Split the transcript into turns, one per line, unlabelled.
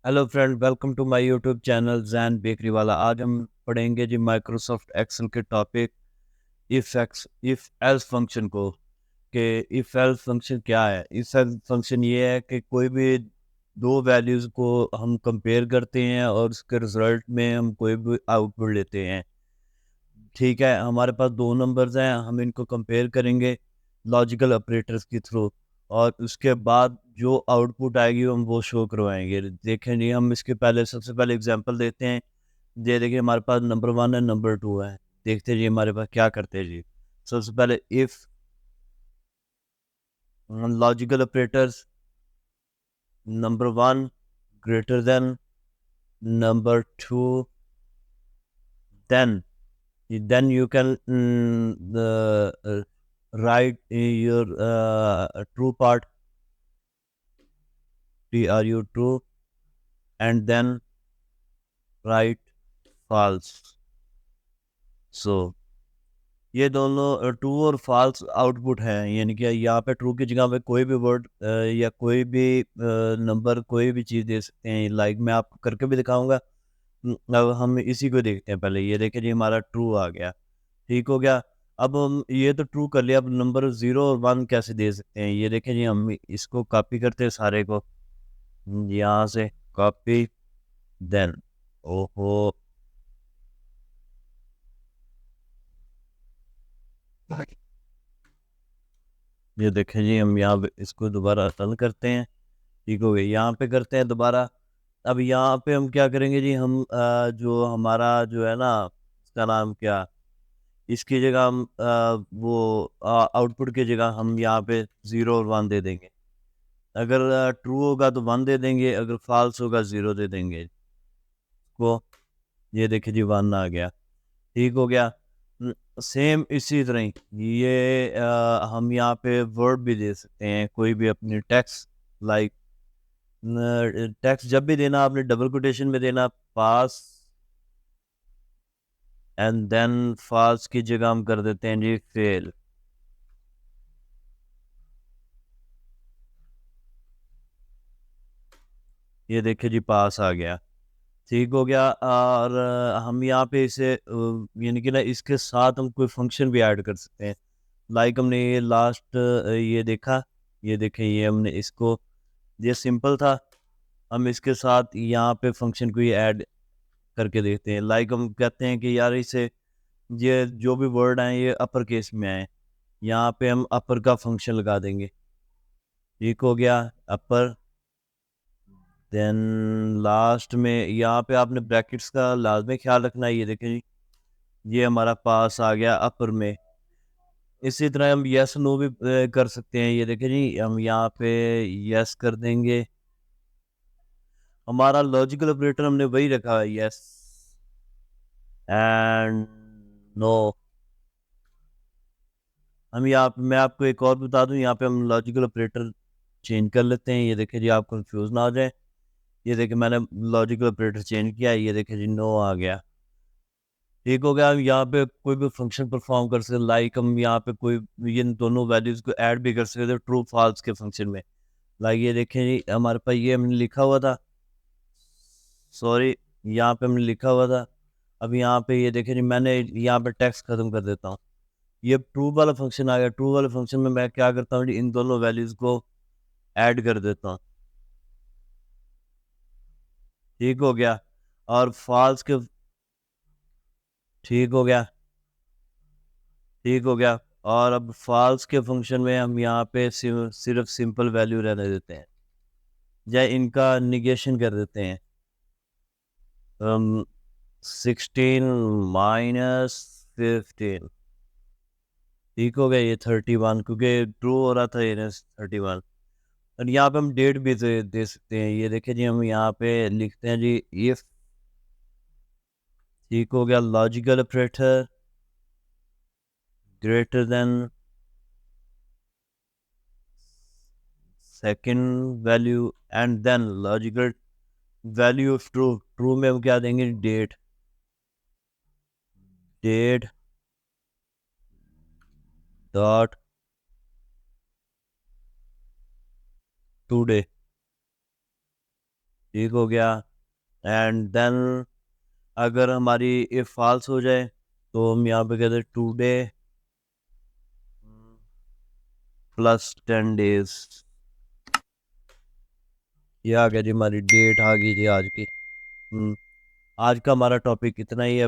Hello friend, welcome to my YouTube channel Jain bakery वाला। आज हम पढ़ेंगे जी माइक्रोसॉफ्ट एक्सेल के टॉपिक इफ एल्स फंक्शन को। कि इफ एल्स फंक्शन क्या है? इफ एल्स फंक्शन ये है कि कोई भी दो वैल्यूज़ को हम कंपेयर करते हैं और उसके रिजल्ट में हम कोई भी आउटपुट लेते हैं। ठीक है, हमारे पास दो नंबर्स हैं, हम इनको कंपेयर करेंगे लॉजिकल ऑपरेटर्स के थ्रू, और उसके बाद जो आउटपुट आएगी हम वो शो करवाएंगे। देखें जी, हम इसके पहले सबसे पहले एग्जांपल देते हैं। ये देखिए, हमारे पास नंबर 1 है, नंबर 2 है। देखते हैं जी हमारे पास क्या करते हैं जी। सबसे पहले if logical operators number 1 greater than number 2, then you can write your true part, true, and then write false. So ये दोनों ट्रू और फॉल्स आउटपुट हैं, यानी कि यहाँ पे ट्रू की जगह पे कोई भी वर्ड या कोई भी नंबर, कोई भी चीज़ दे सकते हैं। लाइक मैं आपको करके भी दिखाऊंगा। अब हम इसी को देखते हैं। पहले ये देखें जी, हमारा ट्रू आ गया, ठीक हो गया। अब हम ये तो ट्रू कर लिया, अब नंबर 0 और 1 कैसे दे सकते हैं? ये देखें जी, हम इसको कॉपी करते हैं सारे को, यहाँ से कॉपी, देन ओहो, ये देखें जी, हम यहाँ पे इसको दोबारा रन करते हैं। ठीक हो गया, यहाँ पे करते हैं दोबारा। अब यहाँ पे हम क्या करेंगे जी, हम जो हमारा जो है ना, इसका नाम क्या, इसकी जगह हम वो आउटपुट की जगह हम यहाँ पे 0 और 1 दे देंगे। अगर ट्रू होगा तो 1 दे देंगे, अगर फॉल्स होगा 0 दे देंगे को। ये देखिए जी, 1 आ गया, ठीक हो गया। सेम इसी तरह ही ये हम यहाँ पे वर्ड भी दे सकते हैं, कोई भी अपनी टेक्स्ट। लाइक टेक्स्ट जब भी देना, आपने डबल कोटेशन में देना, पास एंड देन फॉल्स की जगह हम कर देते हैं जी फेल। ये देखिए जी, पास आ गया, ठीक हो गया। और हम यहाँ पे इसे यानी कि ना, इसके साथ हम कोई फंक्शन भी ऐड कर सकते हैं। लाइक हमने ये लास्ट ये देखा, ये देखें, ये हमने इसको, ये सिंपल था, हम इसके साथ यहाँ पे फंक्शन को ही ऐड करके देखते हैं। लाइक हम कहते हैं कि यार इसे, ये जो भी वर्ड आए ये अपर केस में आए, यहाँ पे हम अपर का फंक्शन लगा देंगे। ठीक हो गया, अपर। देन लास्ट में यहाँ पे आपने ब्रैकेट्स का लाजमी ख्याल रखना है। ये देखें जी, ये हमारा पास आ गया अपर में। इसी तरह हम यस नो भी कर सकते हैं। ये देखें जी, हम यहाँ पे यस कर देंगे। हमारा लॉजिकल ऑपरेटर हमने वही रखा है, यस एंड नो। हम यहाँ पे, मैं आपको एक और बता दूं, यहाँ पे हम लॉजिकल ऑपरेटर चेंज कर लेते हैं। ये देखें जी, आप कंफ्यूज ना हो जाए। ये देखें, मैंने लॉजिकल ऑपरेटर चेंज किया, ये देखें जी, नो आ गया, ठीक हो गया। हम यहाँ पे कोई भी फंक्शन परफॉर्म कर सकते, लाइक हम यहाँ पे कोई इन दोनों वैल्यूज को ऐड भी कर सकते थे ट्रू फॉल्स के फंक्शन में। लाइक ये देखें जी, हमारे पास ये हमने लिखा हुआ था, सॉरी, यहाँ पे हमने लिखा हुआ था। अब यहाँ पे ये देखें जी, मैंने यहाँ पे टेक्स्ट खत्म कर देता हूँ। ये ट्रू वाला फंक्शन आ गया। ट्रू वाले फंक्शन में मैं क्या करता हूँ जी, इन दोनों वैल्यूज को ऐड कर देता हूँ, ठीक हो गया। और फॉल्स के, ठीक हो गया, ठीक हो गया। और अब फॉल्स के फंक्शन में हम यहाँ पे सिर्फ सिंपल वैल्यू रहने देते हैं, या इनका निगेशन कर देते हैं। हम 16 - 15, ठीक हो गया, ये 31, क्योंकि ट्रू हो रहा था ये 31। और यहाँ पे हम डेट भी दे सकते हैं। ये देखें जी, हम यहाँ पे लिखते हैं जी, इफ, ठीक हो गया, logical operator greater than second value and then logical value of true. True में हम क्या देंगे, डेट, डेट डॉट टुडे। ठीक हो गया। एंड देन अगर हमारी इफ फॉल्स हो जाए तो हम यहाँ पे कहते हैं टुडे प्लस 10 days। ये आ गया जी, हमारी डेट आ गई जी आज की। आज का हमारा टॉपिक इतना ही है।